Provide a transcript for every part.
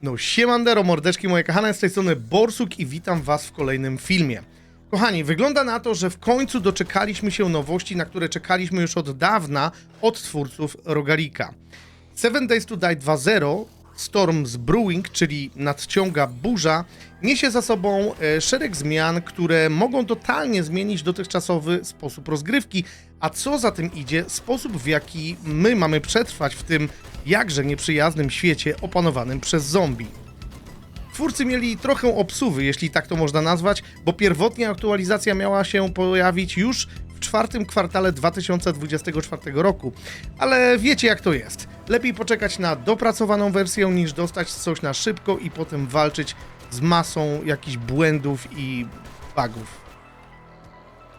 No siemandero, mordeczki moje kochane, z tej strony Borsuk i witam was w kolejnym filmie. Kochani, wygląda na to, że w końcu doczekaliśmy się nowości, na które czekaliśmy już od dawna od twórców Rogalika. 7 Days to Die 2.0 Storm's Brewing, czyli nadciąga burza, niesie za sobą szereg zmian, które mogą totalnie zmienić dotychczasowy sposób rozgrywki, a co za tym idzie, sposób, w jaki my mamy przetrwać w tym jakże nieprzyjaznym świecie opanowanym przez zombie. Twórcy mieli trochę obsuwy, jeśli tak to można nazwać, bo pierwotnie aktualizacja miała się pojawić już w czwartym kwartale 2024 roku, ale wiecie jak to jest. Lepiej poczekać na dopracowaną wersję niż dostać coś na szybko i potem walczyć z masą jakichś błędów i bugów.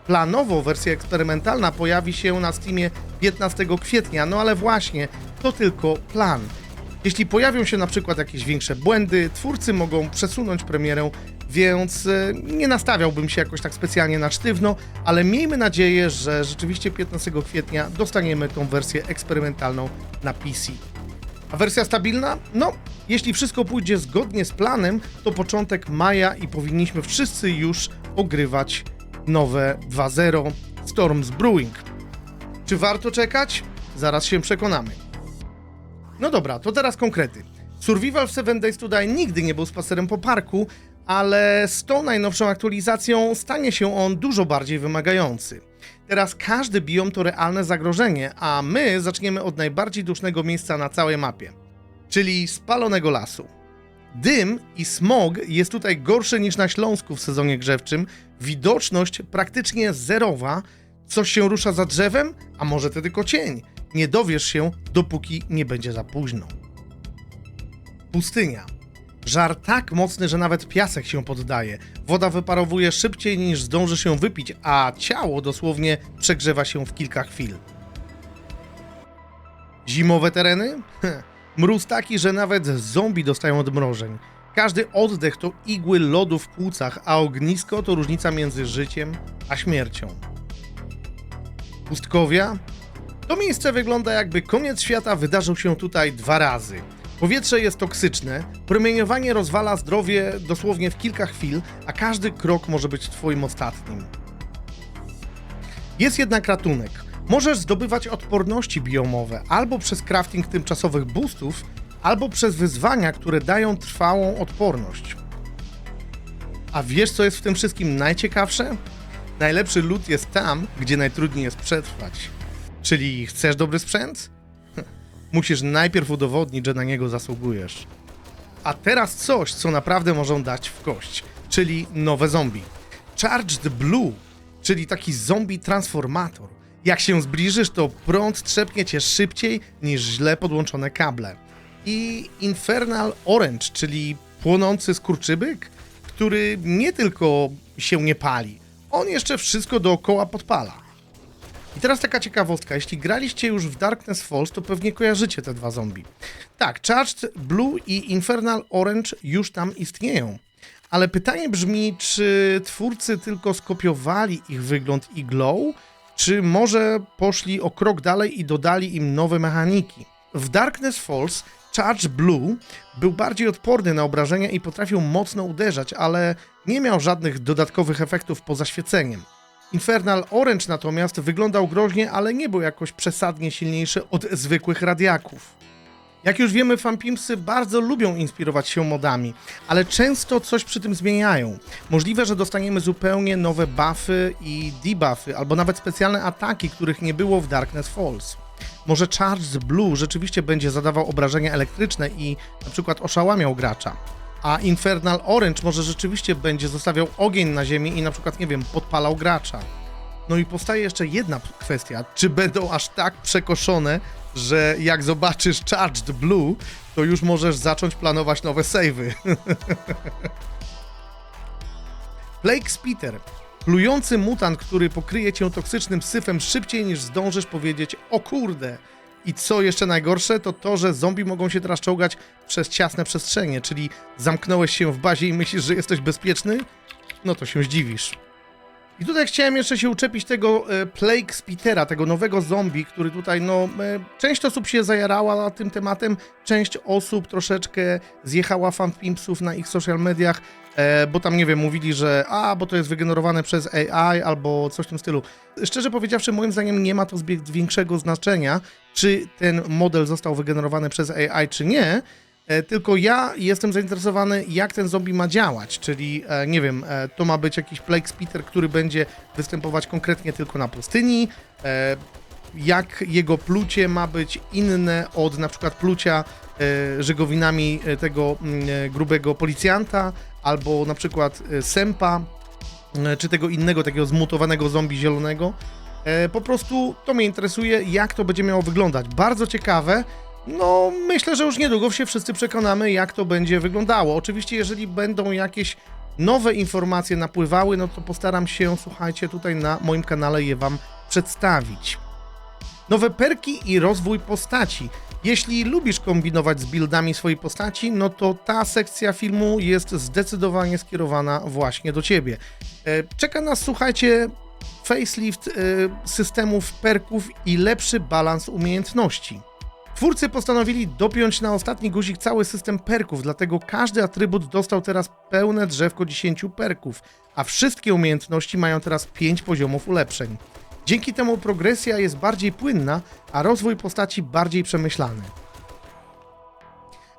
Planowo wersja eksperymentalna pojawi się na Steamie 15 kwietnia, no ale właśnie, to tylko plan. Jeśli pojawią się na przykład jakieś większe błędy, twórcy mogą przesunąć premierę, więc nie nastawiałbym się jakoś tak specjalnie na sztywno, ale miejmy nadzieję, że rzeczywiście 15 kwietnia dostaniemy tą wersję eksperymentalną na PC. A wersja stabilna? No, jeśli wszystko pójdzie zgodnie z planem, to początek maja i powinniśmy wszyscy już ogrywać nowe 2.0 Storm's Brewing. Czy warto czekać? Zaraz się przekonamy. No dobra, to teraz konkrety. Survival w 7 Days to Die nigdy nie był spacerem po parku, ale z tą najnowszą aktualizacją stanie się on dużo bardziej wymagający. Teraz każdy biom to realne zagrożenie, a my zaczniemy od najbardziej dusznego miejsca na całej mapie, czyli spalonego lasu. Dym i smog jest tutaj gorszy niż na Śląsku w sezonie grzewczym, widoczność praktycznie zerowa, coś się rusza za drzewem, a może to tylko cień. Nie dowiesz się, dopóki nie będzie za późno. Pustynia. Żar tak mocny, że nawet piasek się poddaje. Woda wyparowuje szybciej niż zdąży się wypić, a ciało dosłownie przegrzewa się w kilka chwil. Zimowe tereny? Mróz taki, że nawet zombie dostają odmrożeń. Każdy oddech to igły lodu w płucach, a ognisko to różnica między życiem a śmiercią. Pustkowia? To miejsce wygląda jakby koniec świata wydarzył się tutaj 2 razy. Powietrze jest toksyczne, promieniowanie rozwala zdrowie dosłownie w kilka chwil, a każdy krok może być twoim ostatnim. Jest jednak ratunek. Możesz zdobywać odporności biomowe albo przez crafting tymczasowych boostów, albo przez wyzwania, które dają trwałą odporność. A wiesz co jest w tym wszystkim najciekawsze? Najlepszy loot jest tam, gdzie najtrudniej jest przetrwać. Czyli chcesz dobry sprzęt? Musisz najpierw udowodnić, że na niego zasługujesz. A teraz coś, co naprawdę może dać w kość, czyli nowe zombie. Charged Blue, czyli taki zombie transformator. Jak się zbliżysz, to prąd trzepnie cię szybciej niż źle podłączone kable. I Infernal Orange, czyli płonący skurczybyk, który nie tylko się nie pali, on jeszcze wszystko dookoła podpala. I teraz taka ciekawostka, jeśli graliście już w Darkness Falls, to pewnie kojarzycie te 2 zombie. Tak, Charged Blue i Infernal Orange już tam istnieją. Ale pytanie brzmi, czy twórcy tylko skopiowali ich wygląd i glow, czy może poszli o krok dalej i dodali im nowe mechaniki. W Darkness Falls Charged Blue był bardziej odporny na obrażenia i potrafił mocno uderzać, ale nie miał żadnych dodatkowych efektów poza świeceniem. Infernal Orange natomiast wyglądał groźnie, ale nie był jakoś przesadnie silniejszy od zwykłych radiaków. Jak już wiemy, fanpimpsy bardzo lubią inspirować się modami, ale często coś przy tym zmieniają. Możliwe, że dostaniemy zupełnie nowe buffy i debuffy, albo nawet specjalne ataki, których nie było w Darkness Falls. Może Charged Blue rzeczywiście będzie zadawał obrażenia elektryczne i na przykład oszałamiał gracza. A Infernal Orange może rzeczywiście będzie zostawiał ogień na ziemi i na przykład, nie wiem, podpalał gracza. No i powstaje jeszcze jedna kwestia, czy będą aż tak przekoszone, że jak zobaczysz Charged Blue, to już możesz zacząć planować nowe save'y. Plague Spitter. Plujący mutant, który pokryje cię toksycznym syfem szybciej niż zdążysz powiedzieć o kurde. I co jeszcze najgorsze, to to, że zombie mogą się teraz czołgać przez ciasne przestrzenie, czyli zamknąłeś się w bazie i myślisz, że jesteś bezpieczny? No to się zdziwisz. I tutaj chciałem jeszcze się uczepić tego Plague Spittera, tego nowego zombie, który tutaj, część osób się zajarała tym tematem, część osób troszeczkę zjechała fanpimpsów na ich social mediach, bo tam, nie wiem, mówili, że bo to jest wygenerowane przez AI albo coś w tym stylu. Szczerze powiedziawszy, moim zdaniem nie ma to zbyt większego znaczenia, czy ten model został wygenerowany przez AI, czy nie. Tylko ja jestem zainteresowany, jak ten zombie ma działać, czyli, nie wiem, to ma być jakiś Plague Spitter, który będzie występować konkretnie tylko na pustyni, jak jego plucie ma być inne od na przykład plucia żegowinami tego grubego policjanta, albo na przykład sępa, czy tego innego, takiego zmutowanego zombie zielonego. Po prostu to mnie interesuje, jak to będzie miało wyglądać. Bardzo ciekawe. Myślę, że już niedługo się wszyscy przekonamy, jak to będzie wyglądało. Oczywiście, jeżeli będą jakieś nowe informacje napływały, to postaram się, słuchajcie, tutaj na moim kanale je wam przedstawić. Nowe perki i rozwój postaci. Jeśli lubisz kombinować z buildami swojej postaci, to ta sekcja filmu jest zdecydowanie skierowana właśnie do ciebie. Czeka nas, słuchajcie, facelift systemów perków i lepszy balans umiejętności. Twórcy postanowili dopiąć na ostatni guzik cały system perków, dlatego każdy atrybut dostał teraz pełne drzewko 10 perków, a wszystkie umiejętności mają teraz 5 poziomów ulepszeń. Dzięki temu progresja jest bardziej płynna, a rozwój postaci bardziej przemyślany.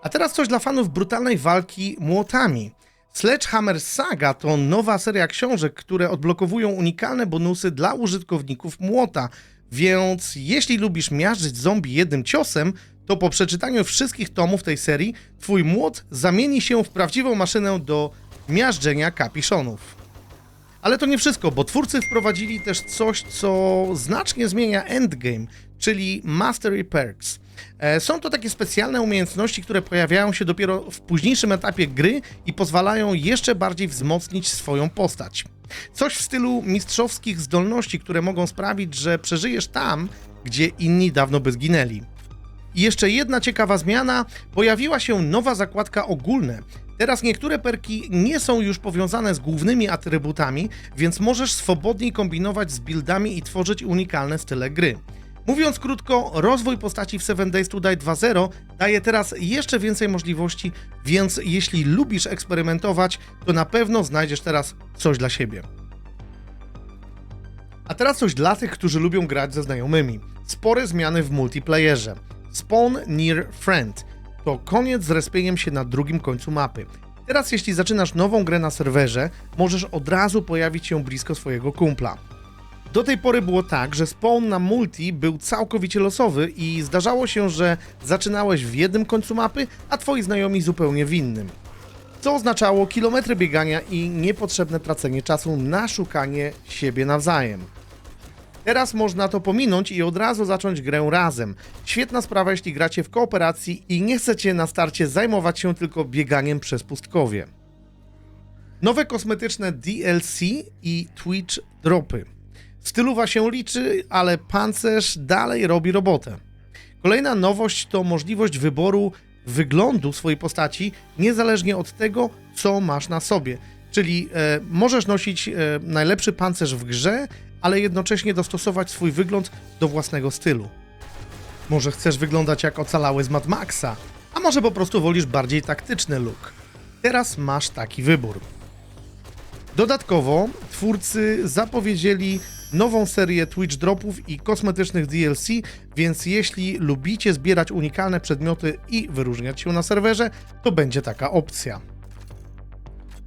A teraz coś dla fanów brutalnej walki młotami. Sledgehammer Saga to nowa seria książek, które odblokowują unikalne bonusy dla użytkowników młota, więc jeśli lubisz miażdżyć zombie jednym ciosem, to po przeczytaniu wszystkich tomów tej serii, twój młot zamieni się w prawdziwą maszynę do miażdżenia kapiszonów. Ale to nie wszystko, bo twórcy wprowadzili też coś, co znacznie zmienia endgame, czyli Mastery Perks. Są to takie specjalne umiejętności, które pojawiają się dopiero w późniejszym etapie gry i pozwalają jeszcze bardziej wzmocnić swoją postać. Coś w stylu mistrzowskich zdolności, które mogą sprawić, że przeżyjesz tam, gdzie inni dawno by zginęli. I jeszcze jedna ciekawa zmiana, pojawiła się nowa zakładka ogólne. Teraz niektóre perki nie są już powiązane z głównymi atrybutami, więc możesz swobodniej kombinować z buildami i tworzyć unikalne style gry. Mówiąc krótko, rozwój postaci w 7 Days to Die 2.0 daje teraz jeszcze więcej możliwości, więc jeśli lubisz eksperymentować, to na pewno znajdziesz teraz coś dla siebie. A teraz coś dla tych, którzy lubią grać ze znajomymi. Spore zmiany w multiplayerze. Spawn Near Friend to koniec z respieniem się na drugim końcu mapy. Teraz jeśli zaczynasz nową grę na serwerze, możesz od razu pojawić się blisko swojego kumpla. Do tej pory było tak, że spawn na multi był całkowicie losowy i zdarzało się, że zaczynałeś w jednym końcu mapy, a twoi znajomi zupełnie w innym. Co oznaczało kilometry biegania i niepotrzebne tracenie czasu na szukanie siebie nawzajem. Teraz można to pominąć i od razu zacząć grę razem. Świetna sprawa, jeśli gracie w kooperacji i nie chcecie na starcie zajmować się tylko bieganiem przez pustkowie. Nowe kosmetyczne DLC i Twitch dropy. Stylowa się liczy, ale pancerz dalej robi robotę. Kolejna nowość to możliwość wyboru wyglądu swojej postaci, niezależnie od tego, co masz na sobie. Czyli możesz nosić najlepszy pancerz w grze, ale jednocześnie dostosować swój wygląd do własnego stylu. Może chcesz wyglądać jak ocalały z Mad Maxa, a może po prostu wolisz bardziej taktyczny look. Teraz masz taki wybór. Dodatkowo twórcy zapowiedzieli nową serię Twitch dropów i kosmetycznych DLC, więc jeśli lubicie zbierać unikalne przedmioty i wyróżniać się na serwerze, to będzie taka opcja.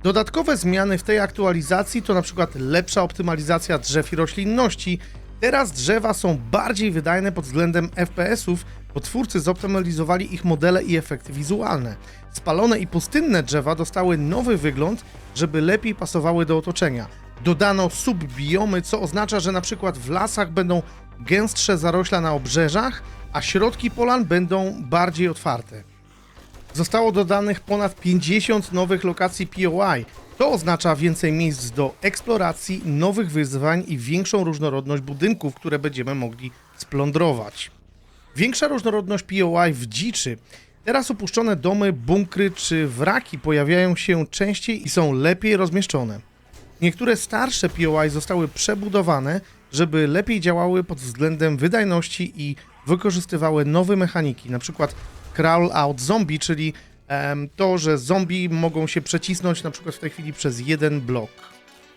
Dodatkowe zmiany w tej aktualizacji to na przykład lepsza optymalizacja drzew i roślinności. Teraz drzewa są bardziej wydajne pod względem FPS-ów, bo twórcy zoptymalizowali ich modele i efekty wizualne. Spalone i pustynne drzewa dostały nowy wygląd, żeby lepiej pasowały do otoczenia. Dodano subbiomy, co oznacza, że na przykład w lasach będą gęstsze zarośla na obrzeżach, a środki polan będą bardziej otwarte. Zostało dodanych ponad 50 nowych lokacji POI. To oznacza więcej miejsc do eksploracji, nowych wyzwań i większą różnorodność budynków, które będziemy mogli splądrować. Większa różnorodność POI w dziczy. Teraz opuszczone domy, bunkry czy wraki pojawiają się częściej i są lepiej rozmieszczone. Niektóre starsze POI zostały przebudowane, żeby lepiej działały pod względem wydajności i wykorzystywały nowe mechaniki, na przykład crawl out zombie, czyli to, że zombie mogą się przecisnąć na przykład w tej chwili przez jeden blok.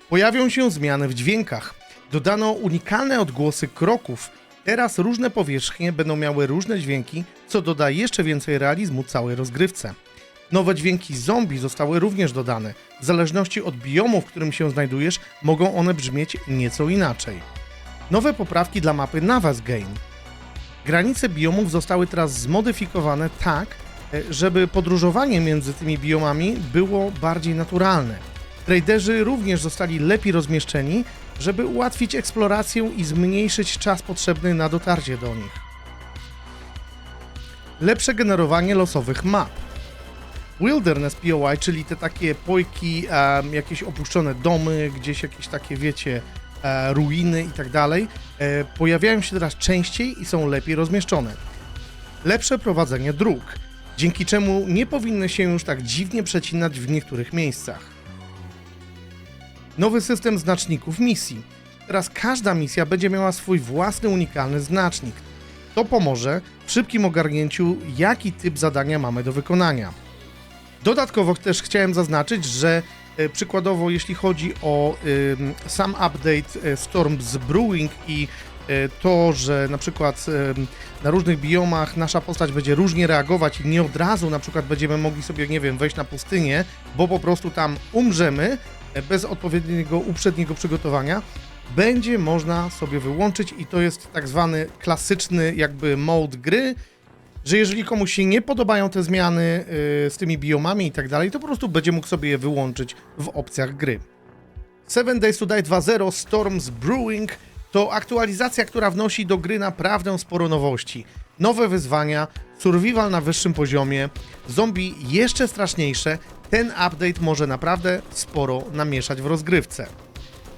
Pojawią się zmiany w dźwiękach. Dodano unikalne odgłosy kroków. Teraz różne powierzchnie będą miały różne dźwięki, co doda jeszcze więcej realizmu całej rozgrywce. Nowe dźwięki zombie zostały również dodane. W zależności od biomu, w którym się znajdujesz, mogą one brzmieć nieco inaczej. Nowe poprawki dla mapy Navasgain. Granice biomów zostały teraz zmodyfikowane tak, żeby podróżowanie między tymi biomami było bardziej naturalne. Traderzy również zostali lepiej rozmieszczeni, żeby ułatwić eksplorację i zmniejszyć czas potrzebny na dotarcie do nich. Lepsze generowanie losowych map. Wilderness POI, czyli te takie pojki, jakieś opuszczone domy, gdzieś jakieś takie, wiecie, ruiny i tak dalej, pojawiają się teraz częściej i są lepiej rozmieszczone. Lepsze prowadzenie dróg, dzięki czemu nie powinny się już tak dziwnie przecinać w niektórych miejscach. Nowy system znaczników misji. Teraz każda misja będzie miała swój własny unikalny znacznik. To pomoże w szybkim ogarnięciu, jaki typ zadania mamy do wykonania. Dodatkowo też chciałem zaznaczyć, że przykładowo jeśli chodzi o sam update Storm's Brewing i to, że na przykład na różnych biomach nasza postać będzie różnie reagować i nie od razu na przykład będziemy mogli sobie, nie wiem, wejść na pustynię, bo po prostu tam umrzemy bez odpowiedniego uprzedniego przygotowania, będzie można sobie wyłączyć i to jest tak zwany klasyczny jakby mode gry, że jeżeli komuś się nie podobają te zmiany z tymi biomami i tak dalej, to po prostu będzie mógł sobie je wyłączyć w opcjach gry. 7 Days to Die 2.0 Storm's Brewing to aktualizacja, która wnosi do gry naprawdę sporo nowości. Nowe wyzwania, survival na wyższym poziomie, zombie jeszcze straszniejsze. Ten update może naprawdę sporo namieszać w rozgrywce.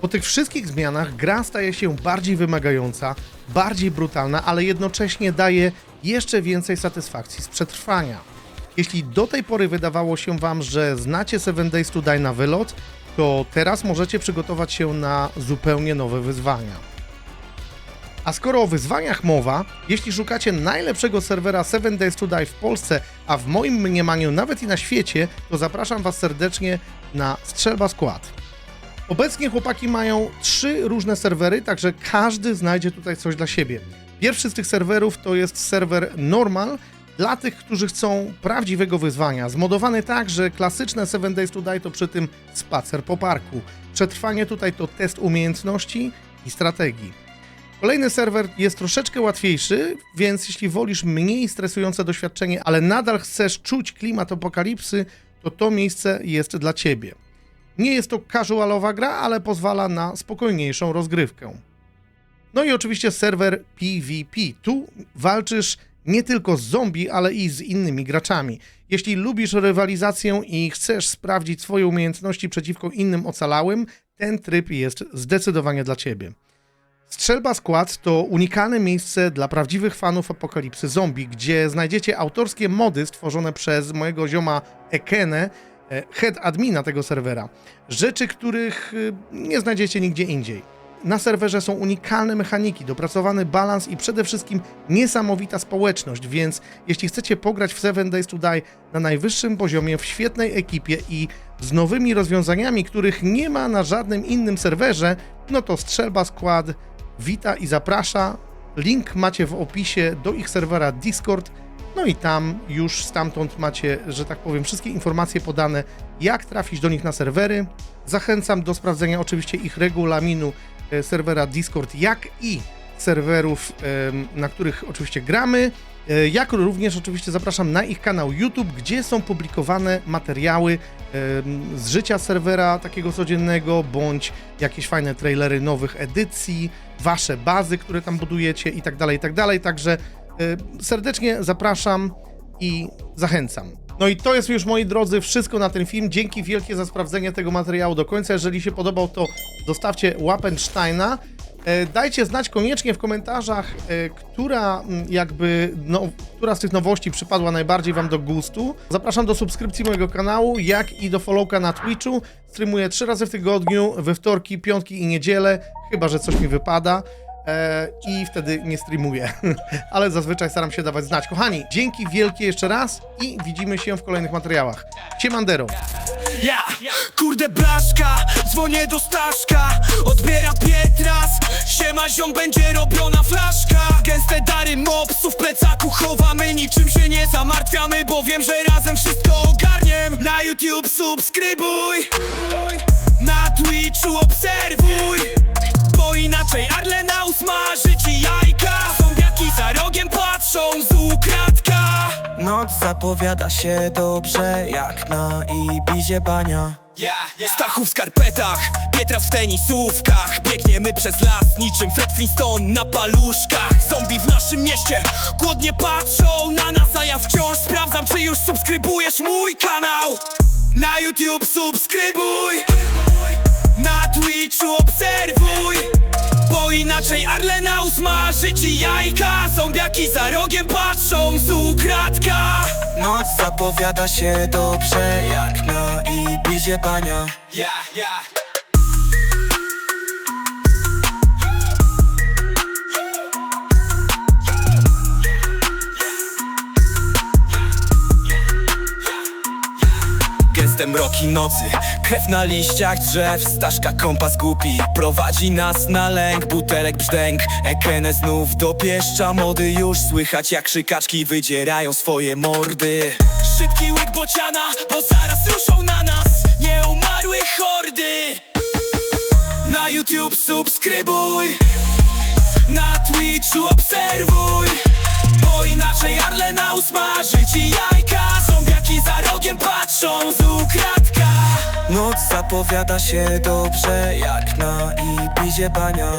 Po tych wszystkich zmianach gra staje się bardziej wymagająca, bardziej brutalna, ale jednocześnie daje jeszcze więcej satysfakcji z przetrwania. Jeśli do tej pory wydawało się Wam, że znacie 7 Days to Die na wylot, to teraz możecie przygotować się na zupełnie nowe wyzwania. A skoro o wyzwaniach mowa, jeśli szukacie najlepszego serwera 7 Days to Die w Polsce, a w moim mniemaniu nawet i na świecie, to zapraszam Was serdecznie na Strzelba Skład. Obecnie chłopaki mają 3 różne serwery, także każdy znajdzie tutaj coś dla siebie. Pierwszy z tych serwerów to jest serwer Normal, dla tych, którzy chcą prawdziwego wyzwania. Zmodowany tak, że klasyczne 7 Days to Die to przy tym spacer po parku. Przetrwanie tutaj to test umiejętności i strategii. Kolejny serwer jest troszeczkę łatwiejszy, więc jeśli wolisz mniej stresujące doświadczenie, ale nadal chcesz czuć klimat apokalipsy, to to miejsce jest dla Ciebie. Nie jest to casualowa gra, ale pozwala na spokojniejszą rozgrywkę. No i oczywiście serwer PvP. Tu walczysz nie tylko z zombie, ale i z innymi graczami. Jeśli lubisz rywalizację i chcesz sprawdzić swoje umiejętności przeciwko innym ocalałym, ten tryb jest zdecydowanie dla Ciebie. Strzelba Skład to unikalne miejsce dla prawdziwych fanów apokalipsy zombie, gdzie znajdziecie autorskie mody stworzone przez mojego zioma Ekene, head admina tego serwera. Rzeczy, których nie znajdziecie nigdzie indziej. Na serwerze są unikalne mechaniki, dopracowany balans i przede wszystkim niesamowita społeczność, więc jeśli chcecie pograć w 7 Days to Die na najwyższym poziomie, w świetnej ekipie i z nowymi rozwiązaniami, których nie ma na żadnym innym serwerze, no to Strzelba Skład wita i zaprasza. Link macie w opisie do ich serwera Discord, no i tam już stamtąd macie, że tak powiem, wszystkie informacje podane, jak trafić do nich na serwery. Zachęcam do sprawdzenia oczywiście ich regulaminu serwera Discord, jak i serwerów, na których oczywiście gramy, jak również oczywiście zapraszam na ich kanał YouTube, gdzie są publikowane materiały z życia serwera takiego codziennego, bądź jakieś fajne trailery nowych edycji, wasze bazy, które tam budujecie i tak dalej, także serdecznie zapraszam i zachęcam. No i to jest już, moi drodzy, wszystko na ten film. Dzięki wielkie za sprawdzenie tego materiału do końca. Jeżeli się podobał, to zostawcie Łappensteina. Dajcie znać koniecznie w komentarzach, która z tych nowości przypadła najbardziej wam do gustu. Zapraszam do subskrypcji mojego kanału, jak i do followka na Twitchu. Streamuję 3 razy w tygodniu, we wtorki, piątki i niedzielę, chyba że coś mi wypada. I wtedy nie streamuję, ale zazwyczaj staram się dawać znać. Kochani, dzięki wielkie jeszcze raz i widzimy się w kolejnych materiałach. Siemandero! Ja, kurde blaszka, dzwonię do Staszka, odbiera Pietras, siema ziom, będzie robiona flaszka. Gęste dary mopsów w plecaku chowamy, niczym się nie zamartwiamy, bo wiem, że razem wszystko ogarniem. Na YouTube subskrybuj, na Twitchu obserwuj, bo inaczej Arlena usmaży ci jajka. Zombiaki za rogiem patrzą z ukradka. Noc zapowiada się dobrze, jak na Ibizie bania. Stachów w skarpetach, Pietras w tenisówkach, biegniemy przez las niczym Fred Flintstone na paluszkach. Zombie w naszym mieście głodnie patrzą na nas, a ja wciąż sprawdzam, czy już subskrybujesz mój kanał. Na YouTube subskrybuj, na Twitchu obserwuj, bo inaczej Arlena usmaży ci jajka. Zombiaki za rogiem patrzą z ukradka. Noc zapowiada się dobrze, jak na Ibizie bania. Gęste mroki nocy, krew na liściach drzew, Staszka kompas głupi prowadzi nas na lęk. Butelek brzdęk, Ekene znów dopieszcza mody. Już słychać jak krzykaczki wydzierają swoje mordy. Szybki łyk bociana, bo zaraz ruszą na nas nieumarłe hordy. Na YouTube subskrybuj, na Twitchu obserwuj, bo inaczej Arlena usmaży ci jajka. Zombiaki za rogiem patrzą z ukradka. Noc zapowiada się dobrze, jak na Ibizie bania.